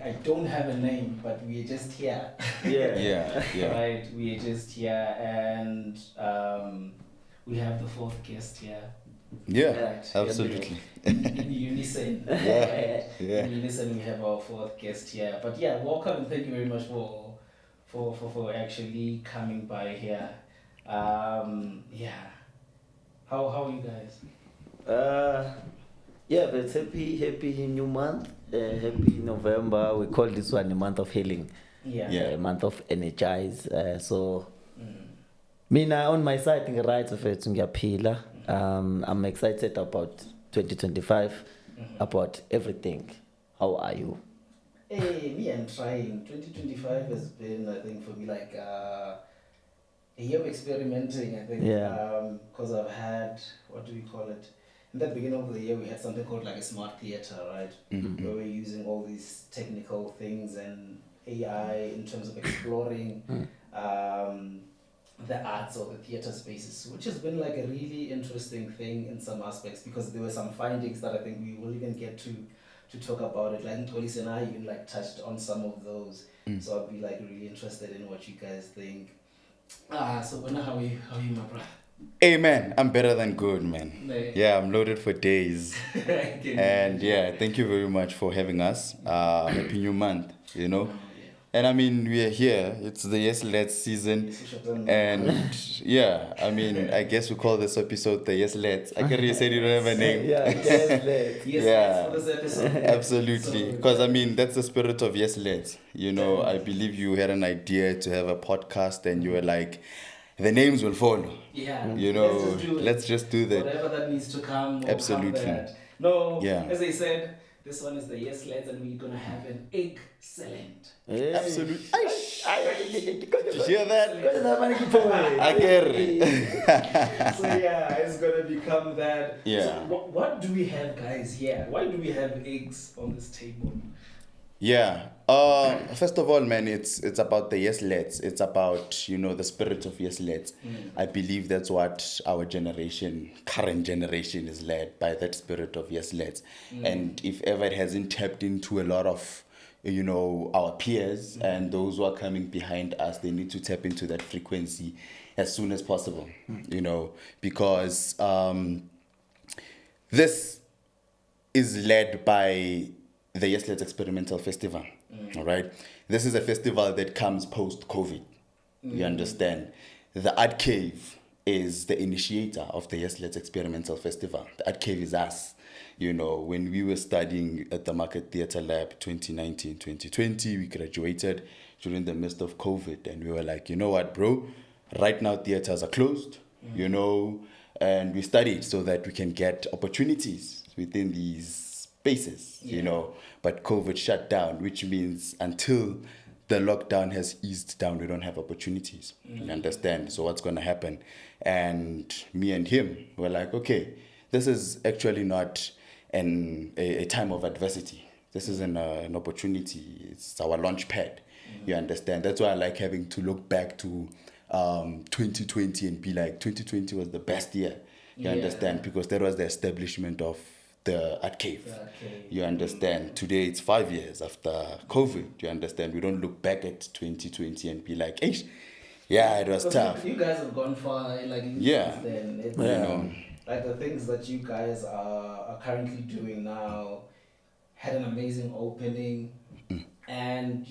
I don't have a name, but we're just here. Yeah. Yeah. Right, we're just here, and we have the fourth guest here. Yeah. Right. Absolutely. In unison. Yeah. Yeah. In unison, we have our fourth guest here. But yeah, welcome and thank you very much for actually coming by here. Yeah. How are you guys? Yeah, but it's happy new month. Happy November. We call this one a month of healing. Yeah. Yeah. A month of energize. So Mm. mina on my side right of it ngiyaphila. I'm excited about 2025, about everything. How are you? Hey, me, I'm trying. 2025 has been, I think, for me like a year of experimenting. I think, Yeah. because I've had, what do we call it? In the beginning of the year, we had something called like a smart theater, right? Mm-hmm. Where we're using all these technical things and AI in terms of exploring the arts or the theater spaces, which has been like a really interesting thing in some aspects because there were some findings that I think we will even get to talk about it. Like Nxumalo and I even like touched on some of those. So I'd be like really interested in what you guys think. So Bona, how are you, my brother? Hey man, I'm better than good, man. Like, Yeah, I'm loaded for days. And yeah, thank you very much for having us. Happy New Month, you know. And I mean, we are here. It's the Yes Let's season. And yeah, I mean, I guess we call this episode the Yes Let's. I can you said you don't have a name. Yeah, yes, let's. Yes, Yeah. for this episode. Absolutely. So- Because I mean, that's the spirit of Yes Let's. You know, I believe you had an idea to have a podcast and you were like, the names will follow. Yeah. You know, let's just do that. that. Whatever that needs to come will Absolutely. come that. No, Yeah. as I said, this one is the Yes Lads and we're going to have an egg-cellent. Hey. Absolutely. Did you Did hear that? I I get So yeah, it's going to become that. Yeah. So what do we have, guys, here? Why do we have eggs on this table? Yeah. First of all, man, it's about the Yes Let's. It's about, you know, the spirit of Yes Let's. I believe that's what our generation, current generation, is led by, that spirit of Yes Let's. And if ever it hasn't tapped into a lot of, you know, our peers and those who are coming behind us, they need to tap into that frequency as soon as possible, you know, because this is led by the Yes Let's Experimental Festival. All right. This is a festival that comes post-COVID. You understand? The Art Cave is the initiator of the Yes Let's Experimental Festival. The Art Cave is us. You know, when we were studying at the Market Theatre Lab 2019, 2020, we graduated during the midst of COVID. And we were like, you know what, bro? Right now, theatres are closed, you know, and we studied so that we can get opportunities within these spaces, you know, but COVID shut down, which means until the lockdown has eased down, we don't have opportunities. You understand? So what's going to happen? And me and him were like, okay, this is actually not a time of adversity. This is an opportunity. It's our launch pad. You understand? That's why I like having to look back to 2020 and be like, 2020 was the best year. You understand? Because that was the establishment of the Art Cave. You understand? Today it's 5 years after COVID. You understand? We don't look back at 2020 and be like, hey, yeah, it was tough. You guys have gone far, like Yeah. then. It's, You know. like the things that you guys are currently doing now had an amazing opening, and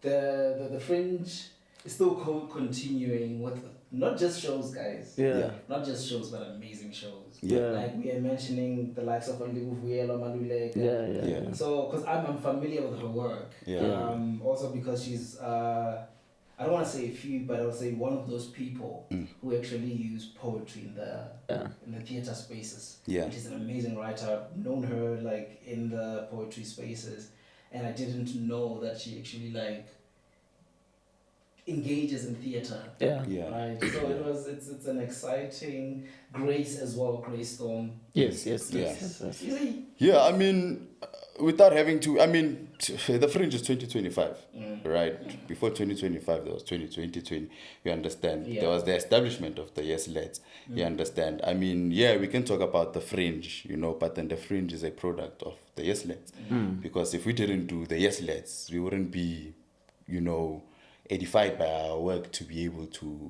the fringe is still continuing with not just shows, guys. Yeah. Not just shows, but amazing shows. Yeah. Like we are mentioning the likes of Malapane, Maluleka. Yeah. So, because I'm familiar with her work. Yeah. Also because she's, I don't want to say a few, but I would say one of those people who actually use poetry in the theater spaces. Yeah. She's an amazing writer. I've known her like in the poetry spaces, and I didn't know that she actually like engages in theater. Yeah. Right. So it's an exciting Grace as well, Grace Storm. Yes. Yeah, I mean, without having to, I mean, the fringe is 2025, right? Before 2025, there was 2020. You understand? Yeah. There was the establishment of the Yes Lads. You understand? I mean, yeah, we can talk about the fringe, but then the fringe is a product of the Yes Lads. Because if we didn't do the Yes Lads, we wouldn't be, edified by our work to be able to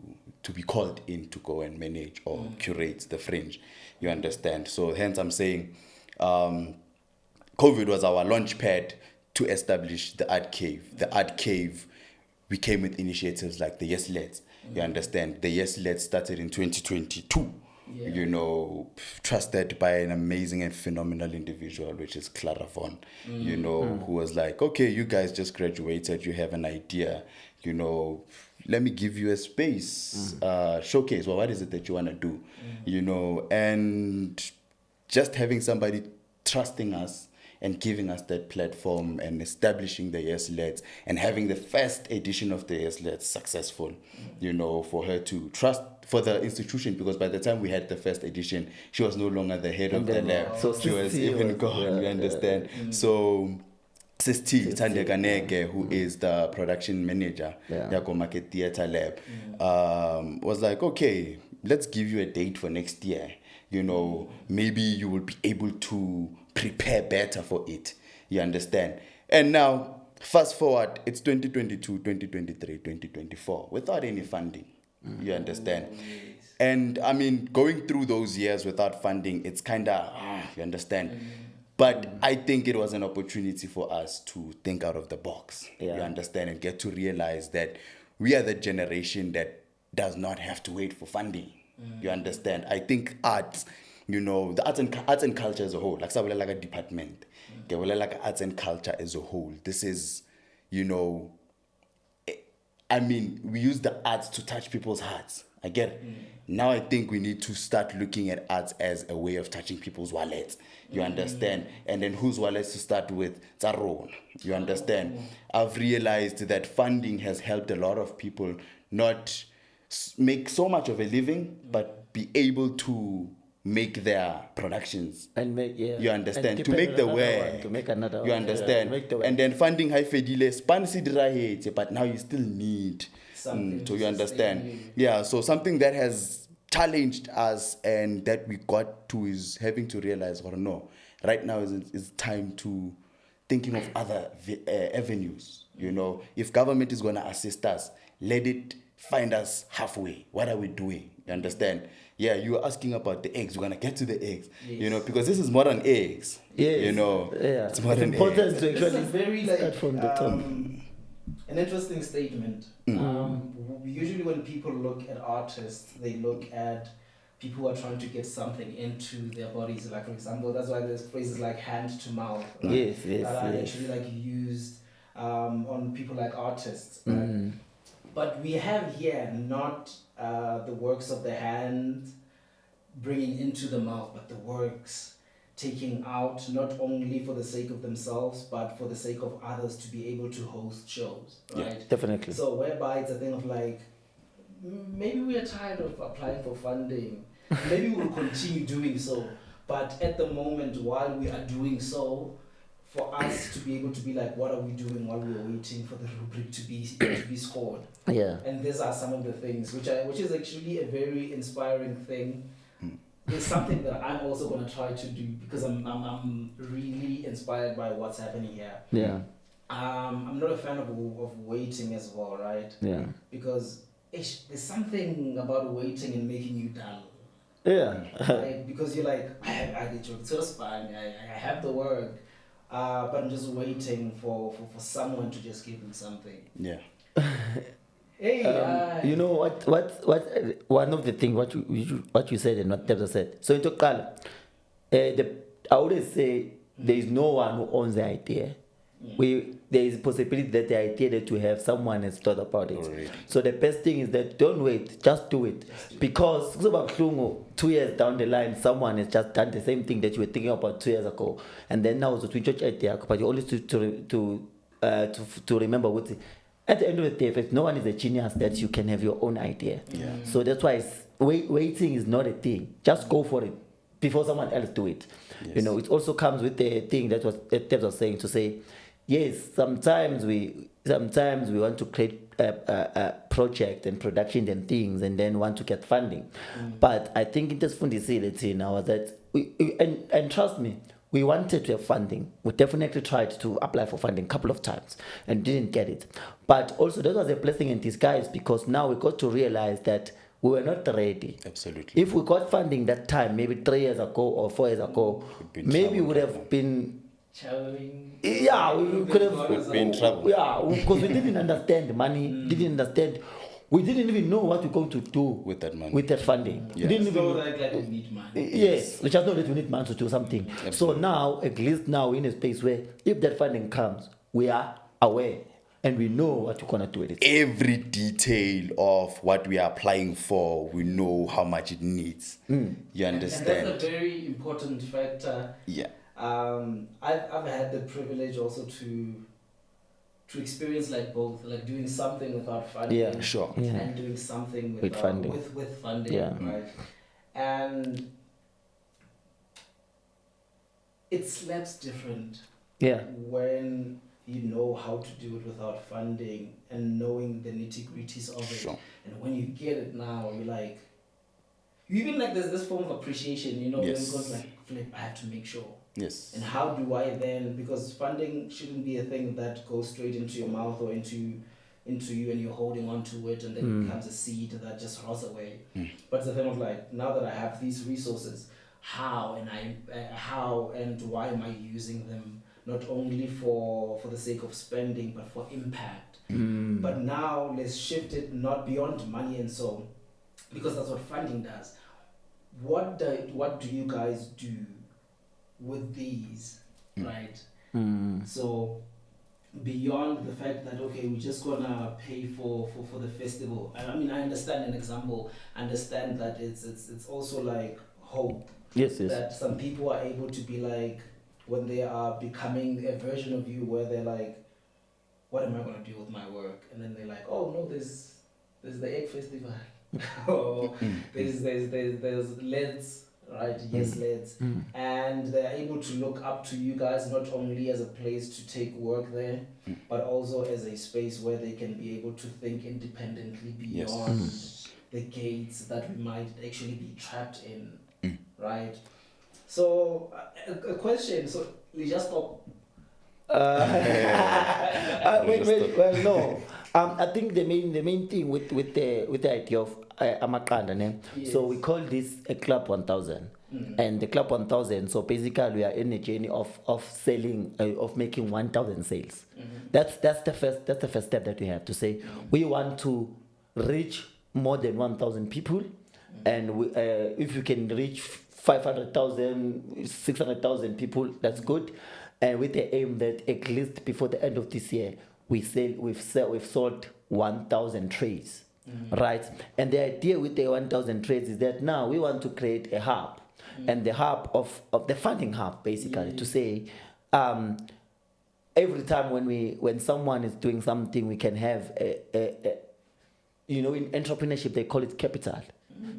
be called in to go and manage or curate the fringe. You understand? So hence I'm saying, COVID was our launch pad to establish the art cave. The art cave, we came with initiatives like the Yes Lads. You understand? The Yes Lads started in 2022. Yeah. Trusted by an amazing and phenomenal individual, which is Clara Von, who was like, okay, you guys just graduated, you have an idea, let me give you a space, showcase. Well, what is it that you want to do? And just having somebody trusting us and giving us that platform and establishing the Yes Lads and having the first edition of the Yes Lads successful, for her to trust for the institution, because by the time we had the first edition, she was no longer the head of the lab. So she was even gone, you understand? So Sis T, Tandeka Nege, who is the production manager, Yako Market Theatre Lab, was like, okay, let's give you a date for next year. Maybe you will be able to prepare better for it. You understand? And now, fast forward, it's 2022, 2023, 2024, without any funding. You understand? And I mean, going through those years without funding, it's kind of, you understand? But I think it was an opportunity for us to think out of the box. You understand? And get to realize that we are the generation that does not have to wait for funding. You understand? I think arts, the arts and culture as a whole, like a department, like arts and culture as a whole. This is, I mean, we use the arts to touch people's hearts. I get it. Now I think we need to start looking at arts as a way of touching people's wallets. You understand? And then whose wallets to start with? Tsaro. You understand? I've realized that funding has helped a lot of people not make so much of a living, but be able to make their productions and make you understand, to make the way to make another you understand, and then funding high fedile span, but now you still need something to you understand. So something that has challenged us and that we got to is having to realize, or no, right now is time to thinking of other avenues. If government is going to assist us, let it find us halfway. What are we doing? You understand? You were asking about the eggs. We're going to get to the eggs, because this is modern eggs. It's modern important eggs. to actually very start from the top. An interesting statement. Usually when people look at artists, they look at people who are trying to get something into their bodies. Like, for example, that's why there's phrases like hand to mouth. Right? That are actually used on people like artists. Right? But we have here not the works of the hand bringing into the mouth, but the works taking out, not only for the sake of themselves, but for the sake of others to be able to host shows, right? Yeah, definitely. So whereby it's a thing of like, maybe we are tired of applying for funding. Maybe we'll continue doing so. But at the moment, while we are doing so, for us to be able to be like, what are we doing while we're waiting for the rubric to be scored? And these are some of the things which is actually a very inspiring thing. It's something that I'm also going to try to do, because I'm really inspired by what's happening here. I'm not a fan of waiting as well, right? Because there's something about waiting and making you dull. Right? Because you're like, I did your it's fine, I have the work. But I'm just waiting for someone to just give me something. Hey, you know what one of the things what you said and what Tebza said. So in Tokala, I always say there is no one who owns the idea. There is a possibility that the idea that you have, someone has thought about it. Already. So the best thing is that don't wait, just do it. Because 2 years down the line, someone has just done the same thing that you were thinking about 2 years ago, and then now it's a church idea. But you always to remember what. At the end of the day, if no one is a genius, that you can have your own idea. So that's why waiting is not a thing. Just go for it. before someone else do it. Yes. You know, it also comes with the thing that Tebza was saying, to say, yes, sometimes we want to create a project and production and things, and then want to get funding. But I think in this funding now that and trust me, we wanted to have funding. We definitely tried to apply for funding a couple of times and didn't get it. But also that was a blessing in disguise, because now we got to realize that we were not ready. Absolutely. If we got funding that time, maybe 3 years ago or 4 years ago, maybe we would have been. Yeah, we could have been in trouble. Yeah, because we didn't understand money, didn't understand. We didn't even know what we're going to do with that money, with that funding. Yeah. We didn't even So like we need money. Yes, we just know that we need money to do something. So now, at least now, we're in a space where if that funding comes, we are aware and we know what we're gonna do with it. Every detail of what we are applying for, we know how much it needs. You understand? And that's a very important factor. Yeah. I've had the privilege also to experience like both, like doing something without funding, Yeah, sure, and doing something with funding, with funding, yeah, right? And it slaps different, yeah, when you know how to do it without funding and knowing the nitty-gritties of it. Sure. And when you get it now, you're like, you even like there's this form of appreciation, you know, Yes. because like, flip, I have to make sure. Yes. And how do I then, because funding shouldn't be a thing that goes straight into your mouth or into you and you're holding on to it and then it becomes a seed that just rots away. But it's a thing of like, now that I have these resources, how and why am I using them? Not only for the sake of spending, but for impact. But now let's shift it not beyond money and so, because that's what funding does. What do you guys do with these, right? So beyond the fact that okay, we're just gonna pay for the festival. I mean, I understand an example. Understand that it's also like hope. Yes. That some people are able to be like, when they are becoming a version of you, where they're like, what am I gonna do with my work? And then they're like, oh no, there's the egg festival. Oh, there's LEDs, right? Yes, LEDs. And they're able to look up to you guys not only as a place to take work there, but also as a space where they can be able to think independently beyond the gates that we might actually be trapped in, right? So, a question. So, we just stop. Well, no. I think the main thing with the idea of Amakanda, so we call this a Club 1000, and the Club 1000. So basically, we are in a journey of selling, of making 1,000 sales. That's the first step that we have to say. We want to reach more than 1,000 people, and we, if you can reach 500,000, 600,000 people, that's good. And with the aim that at least before the end of this year, we've sold 1,000 trays, right? And the idea with the 1,000 trays is that now we want to create a hub, and the hub of the funding hub, basically, to say, every time when someone is doing something, we can have a in entrepreneurship they call it capital.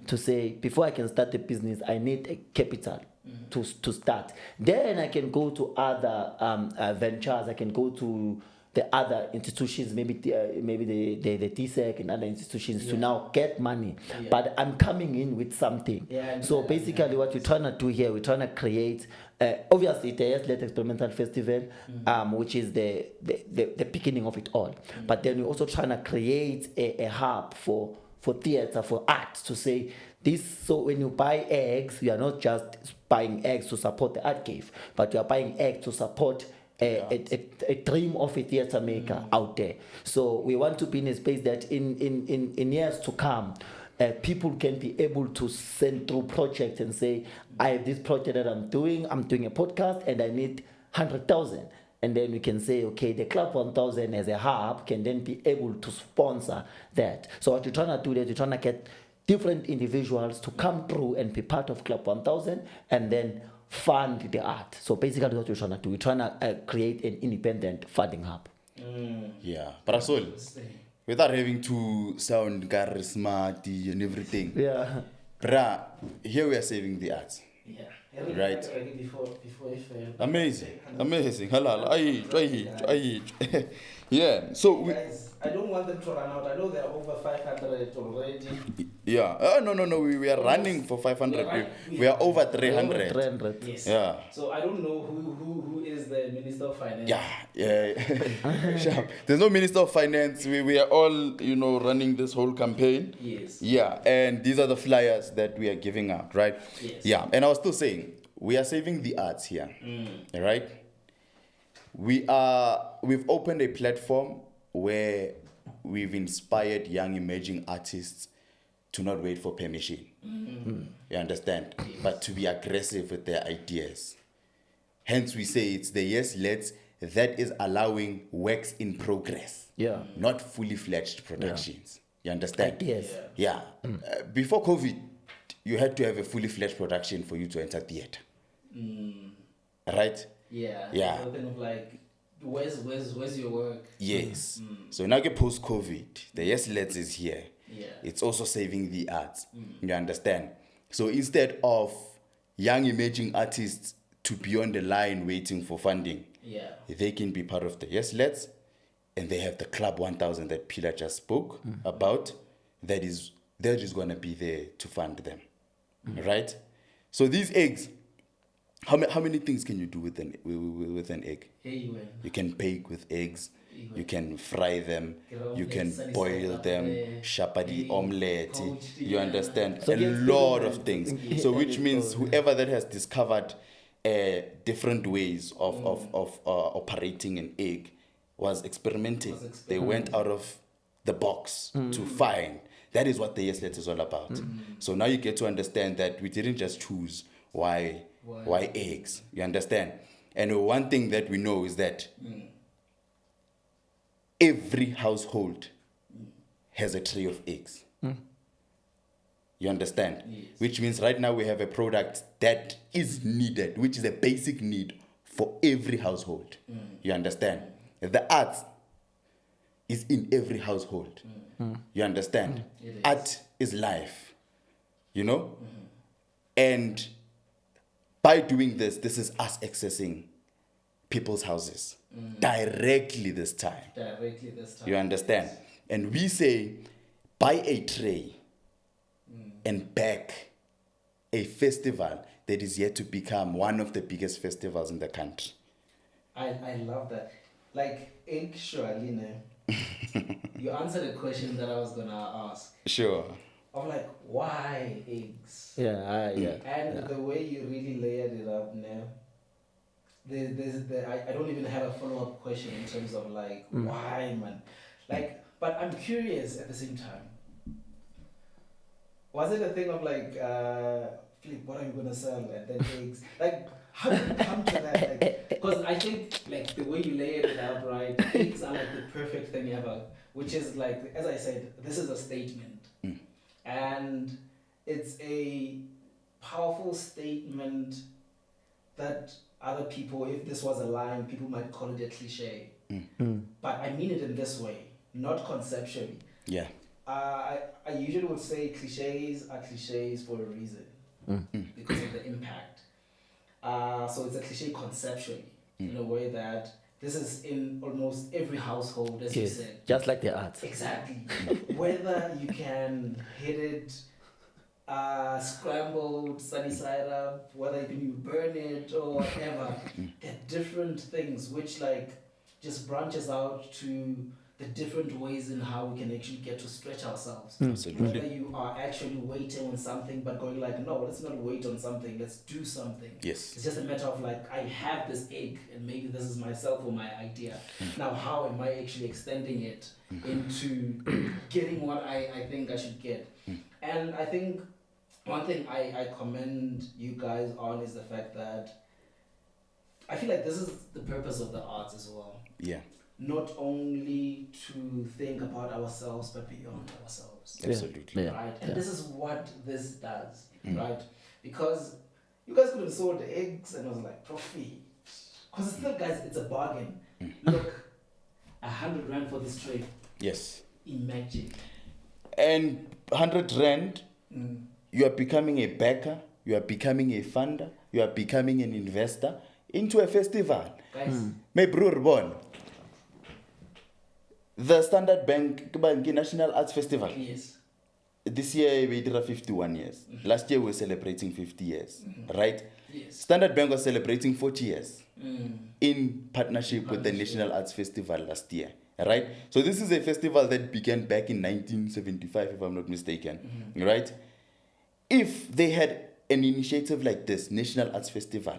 To say, before I can start a business, I need a capital to start. Then I can go to other ventures. I can go to the other institutions, maybe the TSEC and other institutions to now get money. But I'm coming in with something. So basically, what we're trying to do here, we're trying to create. Obviously, the Yes-led Experimental Festival, which is the beginning of it all. But then we're also trying to create a hub for theater, for art, to say this. So when you buy eggs, you are not just buying eggs to support the art cave, but you are buying eggs to support a dream of a theater maker out there. So we want to be in a space that in years to come, people can be able to send through projects and say, I have this project that I'm doing a podcast and I need 100,000. And then we can say, okay, the Club 1000 as a hub can then be able to sponsor that. So what we're trying to do is we're trying to get different individuals to come through and be part of Club 1000 and then fund the art. So basically what we're trying to do, we're trying to create an independent funding hub. Yeah, but Asol, without having to sound charismatic and everything. Yeah. Bruh, here we are saving the arts. Yeah. Right. Before if Amazing. Halal. I Yeah. So we, guys, I don't want them to run out. I know there are over 500 already. yeah. No. We are running for 500. We are over 300. 300. Yes. Yeah. So I don't know who is the Minister of Finance. Yeah. Sharp. There's no Minister of Finance. We are all, running this whole campaign. Yes. Yeah, and these are the flyers that we are giving out, right? Yes. Yeah, and I was still saying, we are saving the arts here, right? We've opened a platform where we've inspired young emerging artists to not wait for permission. You understand? Yes. But to be aggressive with their ideas. Hence, we say it's the yes, let's that is allowing works in progress. Yeah. Not fully fledged productions. You understand? Ideas. Yeah. Before COVID, you had to have a fully fledged production for you to enter theater. Right? Yeah. Yeah. So kind of like, where's your work? Yes. So now get post COVID, the yes let's is here. Yeah. It's also saving the arts. You understand? So instead of young emerging artists to be on the line waiting for funding, Yeah. they can be part of the yes let's, and they have the Club 1000 that Pilar just spoke about. That is going to be there to fund them, right? So these eggs, how many things can you do with an egg? Here you went. You can bake with eggs. You You can fry them. You can boil them. Shapadi omelette. You understand? So A yes, lot people- of things. So which means whoever that has discovered different ways of operating an egg was experimenting. They went out of the box to find. That is what the yes let is all about. So now you get to understand that we didn't just choose why eggs. You understand? And one thing that we know is that every household has a tray of eggs. You understand? Yes. Which means right now we have a product that is needed, which is a basic need for every household. You understand? The art is in every household. You understand? It is. Art is life. And by doing this is us accessing people's houses directly this time. Directly this time. You understand? And we say, buy a tray and back a festival that is yet to become one of the biggest festivals in the country. I love that. Like, actually, you answered a question that I was going to ask. Sure. Of like, why eggs? Yeah. And the way you really layered it up now, I don't even have a follow-up question in terms of like, why, man? Like, but I'm curious at the same time. Was it a thing of like, Philip, what are you going to sell? And then eggs? Like, how did you come to that? Like, because I think like the way you layered it up, right? Eggs are like the perfect thing ever, which is like, as I said, this is a statement. And it's a powerful statement that other people, if this was a line, people might call it a cliche. But I mean it in this way, not conceptually. Yeah. I usually would say cliches are cliches for a reason, because of the impact. So it's a cliche conceptually, in a way that this is in almost every household, as you said. Just like the arts. Exactly. Whether you can hit it scrambled, sunny side up, whether you burn it or whatever, there are different things which like just branches out to the different ways in how we can actually get to stretch ourselves. Absolutely. Whether you are actually waiting on something but going like, no, let's not wait on something, let's do something. Yes. It's just a matter of like, I have this egg and maybe this is myself or my idea. Now, how am I actually extending it into getting what I think I should get? And I think one thing I commend you guys on is the fact that I feel like this is the purpose of the arts as well. Yeah. Not only to think about ourselves, but beyond ourselves. Absolutely. Yeah. Right? And this is what this does, right? Because you guys could have sold eggs and I was like, profit. Because still, guys, it's a bargain. Look, 100 rand for this tray. Yes. Imagine. And 100 rand, you are becoming a baker you are becoming a funder, you are becoming an investor into a festival. Guys, My brother born. The Standard Bank National Arts Festival. yes. This year we did 51 years. Last year we were celebrating 50 years. Right? Yes. Standard Bank was celebrating 40 years Mm. in partnership with the National Arts Festival last year. Right? So this is a festival that began back in 1975, if I'm not mistaken. Right? If they had an initiative like this, National Arts Festival,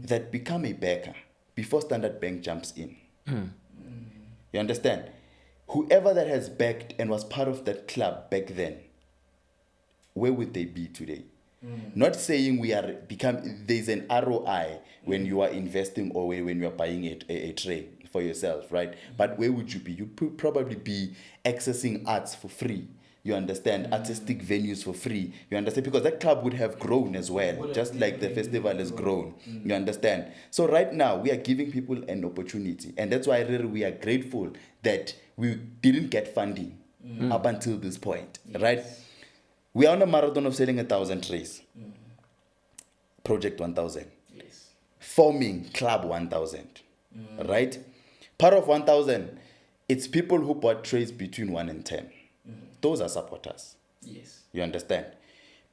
that become a backer before Standard Bank jumps in. You understand? Whoever that has backed and was part of that club back then, where would they be today? Not saying there's an ROI when you are investing or when you are buying a tray for yourself, right? But where would you be? You'd probably be accessing arts for free. You understand? Artistic venues for free. You understand? Because that club would have grown as well, just like the festival has grown. You understand? So right now, we are giving people an opportunity. And that's why really we are grateful that we didn't get funding up until this point, right? We are on a marathon of selling 1,000 trays. Project 1,000. Yes. Forming Club 1,000. Right? Part of 1,000, it's people who bought trays between 1 and 10. Those are supporters. Yes. You understand?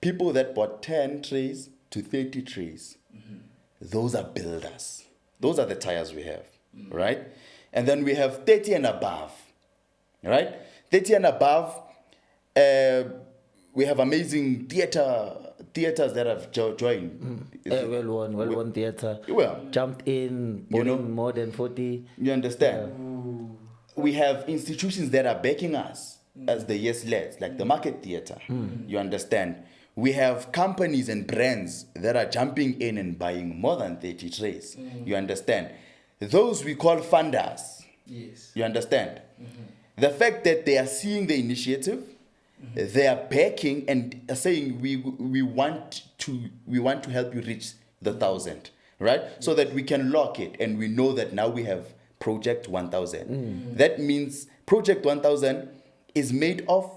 People that bought 10 trays to 30 trays, those are builders. Those are the tires we have, right? And then we have 30 and above, right? 30 and above, we have amazing theaters that have joined. Well-known theater. Well, Jumped in, more than 40. you understand? We have institutions that are backing us as the yes lads, like the Market Theatre. You understand? We have companies and brands that are jumping in and buying more than 30 trays. You understand? Those we call funders. Yes. You understand? The fact that they are seeing the initiative, they are backing and are saying we want to help you reach the 1,000, right? So that we can lock it and we know that now we have Project 1,000. That means Project 1,000 is made of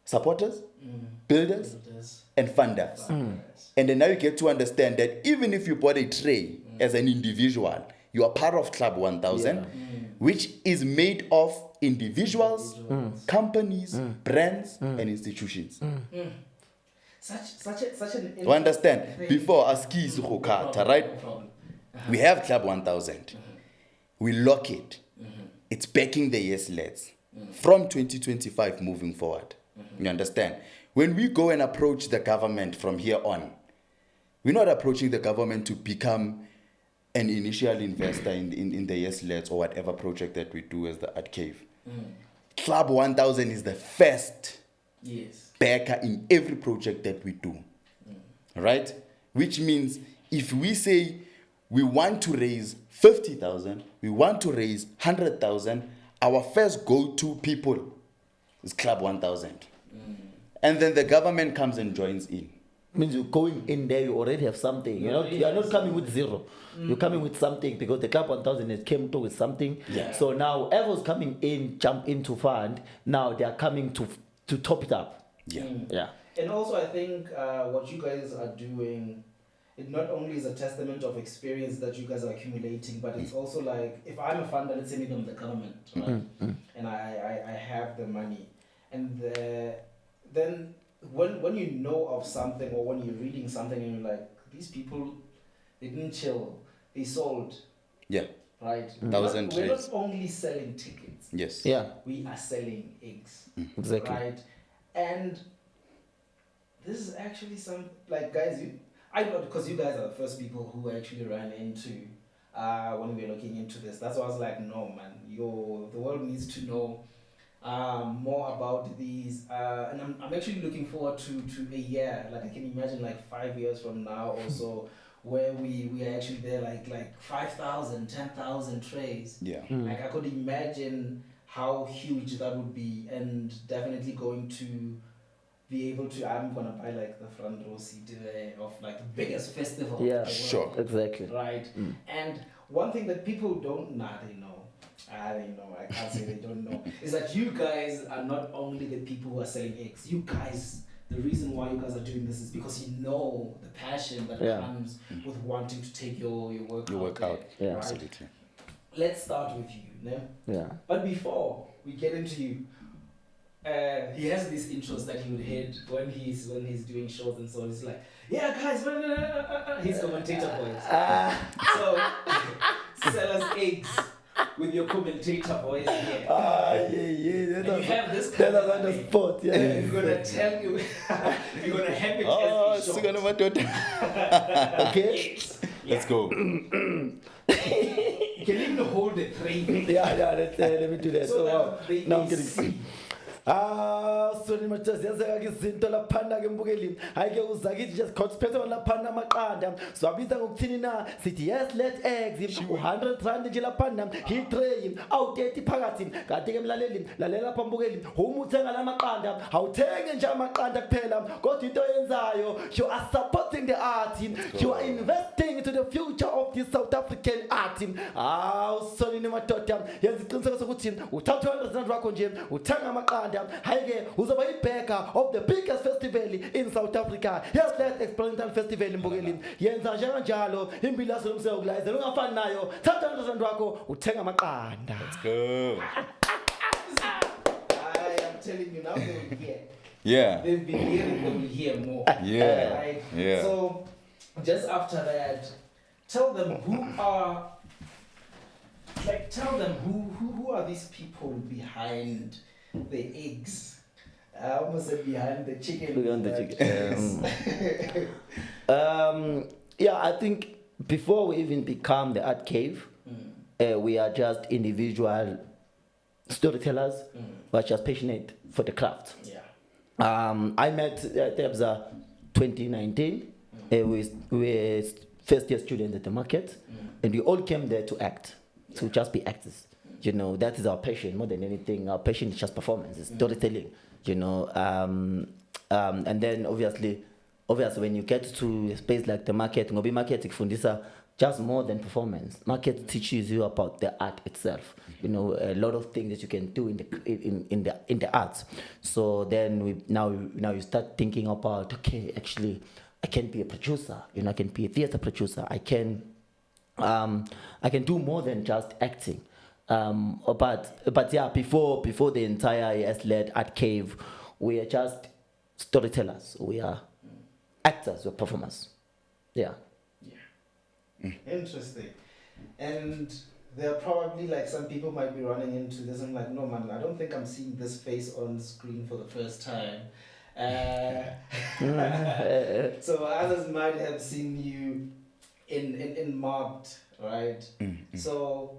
supporters, builders, and funders. And then now you get to understand that even if you bought a tray as an individual, you are part of Club 1,000, which is made of individuals, companies, brands, and institutions. Such an You understand? thing. Before Askis Hokata, right? We have Club 1,000. We lock it. It's backing the yes lads from 2025 moving forward. You understand? When we go and approach the government from here on, we're not approaching the government to become an initial investor in the yes lads or whatever project that we do as the Art Cave. Club 1,000 is the first backer in every project that we do. Right? Which means if we say we want to raise 50,000, we want to raise 100,000, our first go-to people is Club 1,000. And then the government comes and joins in. Means you're going in there, you already have something. You are not coming with zero. You're coming with something because the Club 1,000 has came to with something. Yeah. So now whoever's coming in, jump into fund, now they are coming to top it up. Yeah. Yeah. And also, I think what you guys are doing, it not only is a testament of experience that you guys are accumulating, but it's also like, if I'm a funder, let's say maybe I'm the government, right? And I have the money. And then when you know of something or when you're reading something and you're like, these people, they didn't chill, they sold. Yeah. Right? 1,000 We're not trays. only selling tickets. Yes. Yeah. We are selling eggs. Exactly. Right? And this is actually some, like, guys, I know because you guys are the first people who actually ran into when we were looking into this. That's why I was like, no, man, the world needs to know more about these. And I'm actually looking forward to a year. Like, I can imagine like 5 years from now or so, where we are actually there, like 5,000, 10,000 trays. Yeah. Like, I could imagine how huge that would be, and definitely going to be able to, I'm gonna buy like the front row seat there of like the biggest festival. Yeah, in the sure. world, Exactly. right? And one thing that people don't, they know, I can't say they don't know, is that you guys are not only the people who are selling eggs. You guys, the reason why you guys are doing this is because you know the passion that comes with wanting to take your work out. Yeah, right? Absolutely. Let's start with you, no? Yeah. But before we get into you, he has these intros that he would hit when he's doing shows and so he's like, yeah guys, his commentator voice. So sell us eggs with your commentator voice here. Yeah. And you have this That's on the spot. Yeah. You're gonna tell you, you're gonna have it as a short. Okay. Let's go. You can even hold the train. Yeah. Let me do that. So Now I'm getting. Sorry machas yaza ke izinto laphana ke mbukeli hayi ke uzakithi just concentrate on laphana amaqanda so abiza ngokuthini na sithi yes let eggs 100 rand nje laphana he tray awu 30 phakathi kanti ke mlaleli lalela lapha mbukeli uma uthenga lamaqanda awuthenge nje amaqanda kuphela kodwa into yenzayo you are supporting the art, you are investing into the future of this South African art. Sorry madoda yenza iqiniseko sokuthi uthatha 200 rand wakho nje uthenga amaqanda hayi uzoba ibheka of the biggest festival in South Africa. Yes, that experimental festival mbukeli yenza njalo impilo yasolomseko kulayizela ungafani nayo thatha 100 wakho uthenga amaqanda. Let's go. I am telling you now they will hear. Yeah. They've been hearing, they will hear more. Yeah. Right? Yeah. So just after that, tell them who are these people behind the eggs. I almost said behind the chicken. Behind the chicken. Yeah, I think before we even become the art cave, we are just individual storytellers who are just passionate for the craft. Yeah. I met Tebza 2019. We were first year students at the market, and we all came there to act, to just be actors. You know, that is our passion more than anything. Our passion is just performance, it's storytelling. You know, and then obviously when you get to a space like the market, ngobi market ikufundisa just more than performance. Market teaches you about the art itself. You know, a lot of things that you can do in the arts. So then now you start thinking about, okay, actually I can be a producer. You know, I can be a theater producer. I can do more than just acting. But yeah, before the entire ES-led art cave, we are just storytellers. We are actors. We're performers. Yeah. Interesting. And there are probably like some people might be running into this and like, no man, I don't think I'm seeing this face on screen for the first time. So others might have seen you in Marked, right? So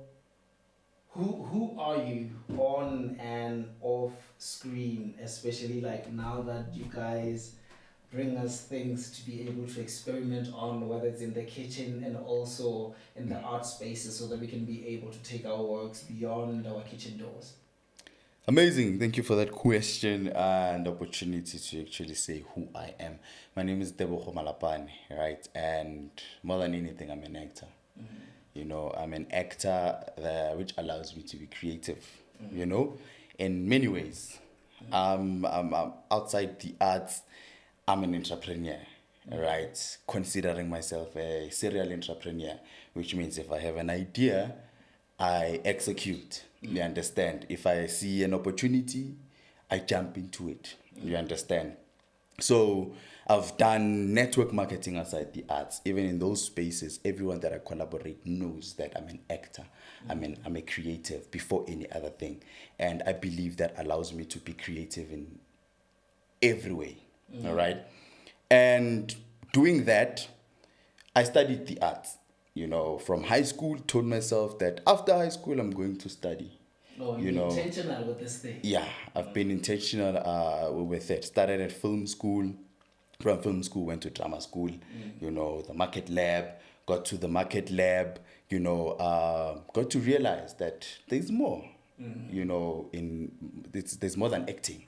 who are you on and off screen, especially like now that you guys bring us things to be able to experiment on, whether it's in the kitchen and also in the art spaces, so that we can be able to take our works beyond our kitchen doors? Amazing. Thank you for that question and opportunity to actually say who I am. My name is Tebogo Malapane, right? And more than anything, I'm an actor. You know, I'm an actor which allows me to be creative, you know, in many ways. I'm outside the arts, I'm an entrepreneur, right? Considering myself a serial entrepreneur, which means if I have an idea, I execute. You understand? If I see an opportunity, I jump into it. You understand? So I've done network marketing outside the arts. Even in those spaces, everyone that I collaborate knows that I'm an actor. I'm a creative before any other thing. And I believe that allows me to be creative in every way. All right? And doing that, I studied the arts. You know, from high school, told myself that after high school, I'm going to study. Oh, you know, intentional with this thing. Yeah, I've been intentional with it. Started at film school. From film school, went to drama school. You know, the market lab. Got to the market lab. You know, got to realize that there's more. You know, there's more than acting.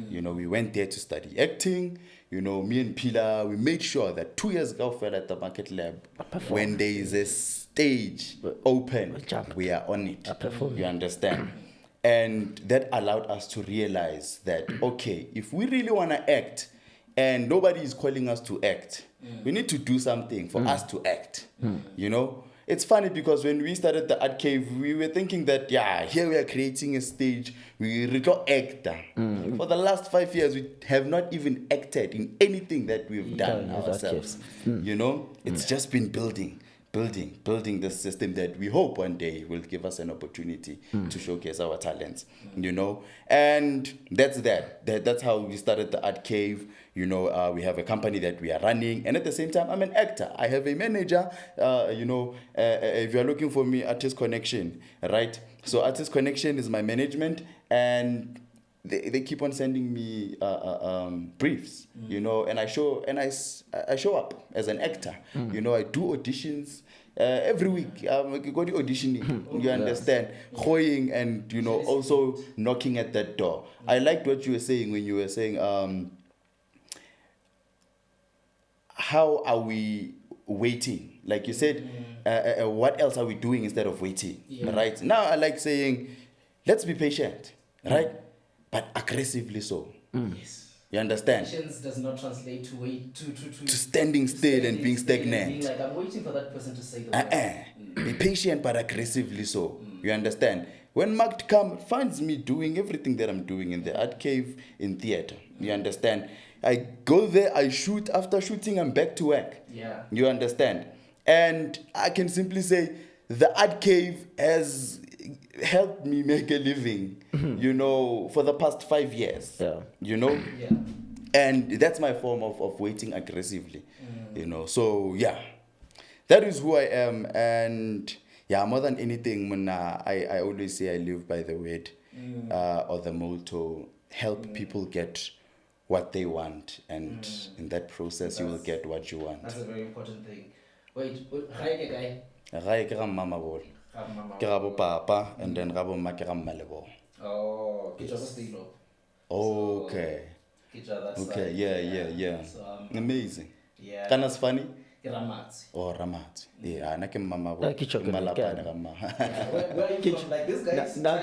You know, we went there to study acting. You know, me and Pila, we made sure that 2 years ago, fell at the market lab. When there is a stage open, we are on it. You understand? And that allowed us to realize that, okay, if we really want to act and nobody is calling us to act. We need to do something for us to act. You know, it's funny because when we started the art cave, we were thinking that here we are creating a stage, we record actor. For the last 5 years, we have not even acted in anything that we've done ourselves. You know, it's just been building the system that we hope one day will give us an opportunity to showcase our talents, you know. And that's how we started the art cave. You know, we have a company that we are running, and at the same time, I'm an actor. I have a manager. You know, if you're looking for me, Artist Connection, right? So Artist Connection is my management, and they keep on sending me briefs, you know, and I show up as an actor. You know, I do auditions every week. I go to auditioning. You understand, going and you know also knocking at that door. I liked what you were saying when you were saying, how are we waiting? Like you said, what else are we doing instead of waiting? Right now, I like saying, let's be patient, right? But aggressively so. Yes. You understand? Patience does not translate to wait to standing still and being stagnant. Being like, I'm waiting for that person to say the word. Be patient but aggressively so. You understand? When Mark finds me doing everything that I'm doing in the art cave, in theater. You understand? I go there, I shoot. After shooting, I'm back to work. Yeah. You understand? And I can simply say the art cave has helped me make a living, you know, for the past 5 years. Yeah. You know? Yeah. And that's my form of waiting aggressively. You know, so yeah. That is who I am. And yeah, more than anything, I always say I live by the word or the motto, help people get what they want. And in that process, you will get what you want. That's a very important thing. Wait, guy. Ke ga mama bol. Ke ga bo papa and then ga bo mma ke ga mmalebo. Oh, ke tla go stilo. Okay. Okay, yeah. So, amazing. yeah. Kana's funny? Ke Ramatswi. Oh, Ramatswi. Yeah, ana ke mama bo. Ke chocolate, Malapane yeah. ga mma. Where are you from? Like this guy? Now,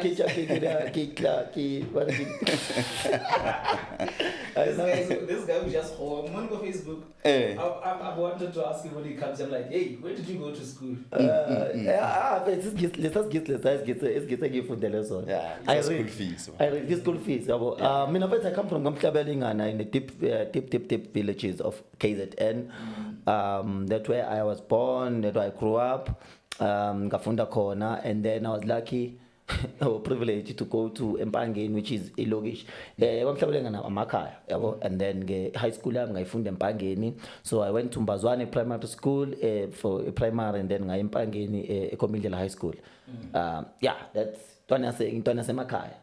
This guy who just home. I'm on Facebook. I wanted to ask him when he comes. I'm like, hey, where did you go to school? Let's get a gift for the lesson. Yeah, I school read fees. I read the school fees. I come from Gamtlabelingana in the deep villages of KZN. That's where I was born, that's where I grew up. Ngafunda khona, and then I was lucky or privileged to go to Empangeni, which is Ilogish. And then high school ngayifunda Empangeni. So I went to Mbazwane Primary School for primary, and then Empangeni Ekomindlela High School. Yeah, that's Twana Semakaya.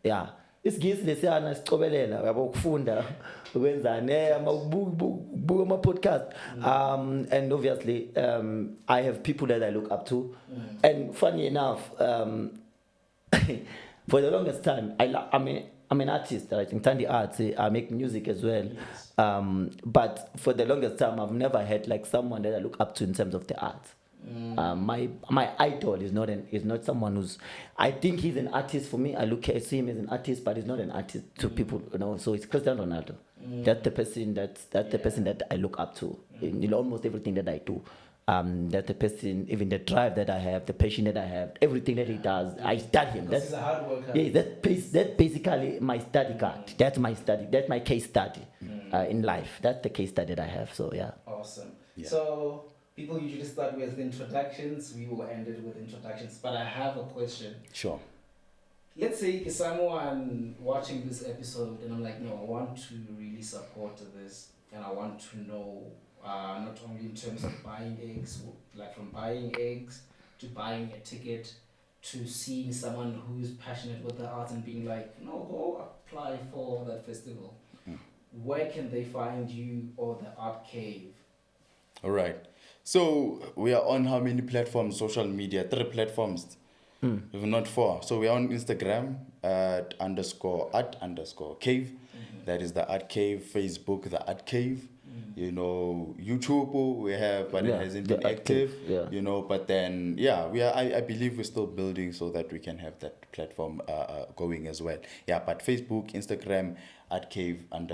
Yeah. Isigisi lesiyana sicobelela yabo ukufunda ukwenzane amabuka ama podcast and obviously I have people that I look up to and funny enough for the longest time I'm an artist, right? In the arts, I make music as well. But for the longest time I've never had like someone that I look up to in terms of the art. My idol is not someone who's. I think he's an artist for me. I see him as an artist, but he's not an artist to people, you know. So it's Cristiano Ronaldo. That's the person the person that I look up to in almost everything that I do. That's the person, even the drive that I have, the passion that I have, everything that he does, I study him. He's a hard worker. Yeah, that's basically my study card. That's my study. That's my case study in life. That's the case study that I have. So yeah. Awesome. Yeah. So people usually start with introductions. We will end it with introductions. But I have a question. Sure. Let's say someone watching this episode and I'm like, no, I want to really support this and I want to know not only in terms of buying eggs, like from buying eggs to buying a ticket to seeing someone who's passionate with the art and being like, no, go apply for that festival. Where can they find you or the art cave? All right. So we are on how many platforms? Social media, 3 platforms, if not 4. So we are on Instagram at _art_cave. That is the art cave. Facebook, the art cave. You know, YouTube we have, but it hasn't been active. You know, but then I believe we're still building so that we can have that platform going as well. Yeah, but Facebook, Instagram, Art Cave, and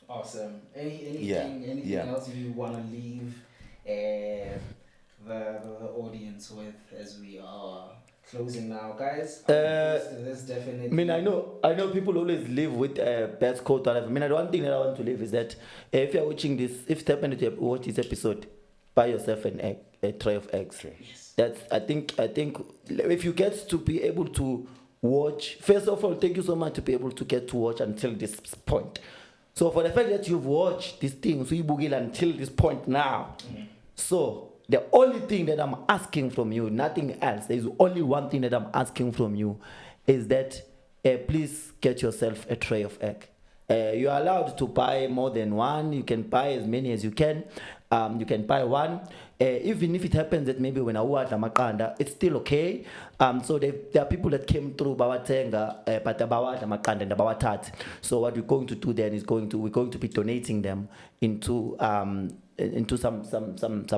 Awesome. Anything else you want to leave the audience with as we are closing now, guys? This definitely. I mean, I know people always live with best quote. Whatever. I mean, the one thing that I want to leave is that if you're watching this, if you happen to watch this episode, buy yourself a tray of eggs. Yes. That's I think if you get to be able to watch. First of all, thank you so much to be able to get to watch until this point. So for the fact that you've watched this thing, so you boogie until this point now, so the only thing that I'm asking from you, nothing else, there's only one thing that I'm asking from you, is that please get yourself a tray of egg. You are allowed to buy more than one. You can buy as many as you can. You can buy one. Even if it happens that maybe when I watch Makanda, it's still okay. So there are people that came through Bawatenga, but the Bawat Makanda and the Bawatat. So what we're going to do then is we're going to be donating them into some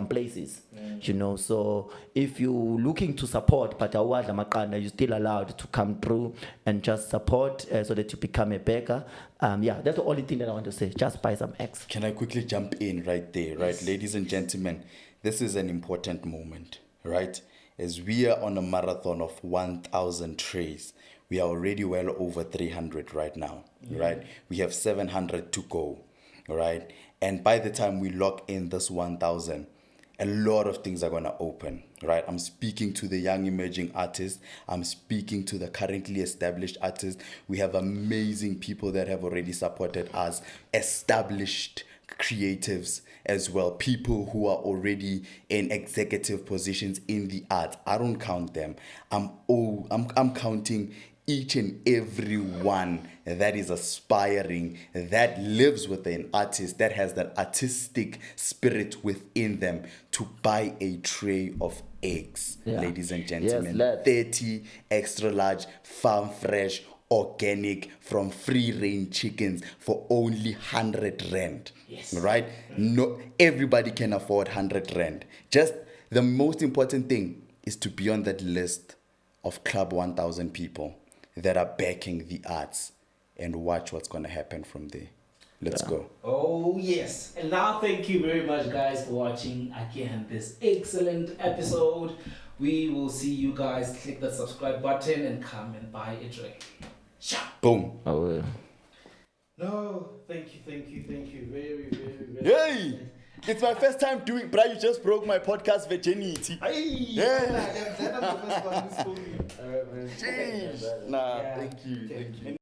places, you know. So if you're looking to support Patawa Makanda, you're still allowed to come through and just support so that you become a baker. That's the only thing that I want to say. Just buy some eggs. Can I quickly jump in right there, right? Yes. Ladies and gentlemen, this is an important moment, right? As we are on a marathon of 1,000 trays, we are already well over 300 right now, right? We have 700 to go, right? And by the time we lock in this 1,000, a lot of things are going to open, right? I'm speaking to the young emerging artists. I'm speaking to the currently established artists. We have amazing people that have already supported us, established creatives as well, people who are already in executive positions in the arts. I don't count them. I'm counting each and every one that is aspiring, that lives with an artist, that has that artistic spirit within them, to buy a tray of eggs, ladies and gentlemen. Yes, 30 extra large, farm fresh, organic, from free range chickens for only 100 rand. Yes. Right? No, everybody can afford 100 rand. Just the most important thing is to be on that list of Club 1,000 people that are backing the arts, and watch what's going to happen from there. Let's go. Oh, yes. And now thank you very much, guys, for watching again this excellent episode. We will see you guys. Click the subscribe button and come and buy a drink. Boom. I will. No, thank you. Very, very, very. Yay! It's my first time doing, bro, you just broke my podcast virginity. Yeah. That's the first one. Jeez. Thank you.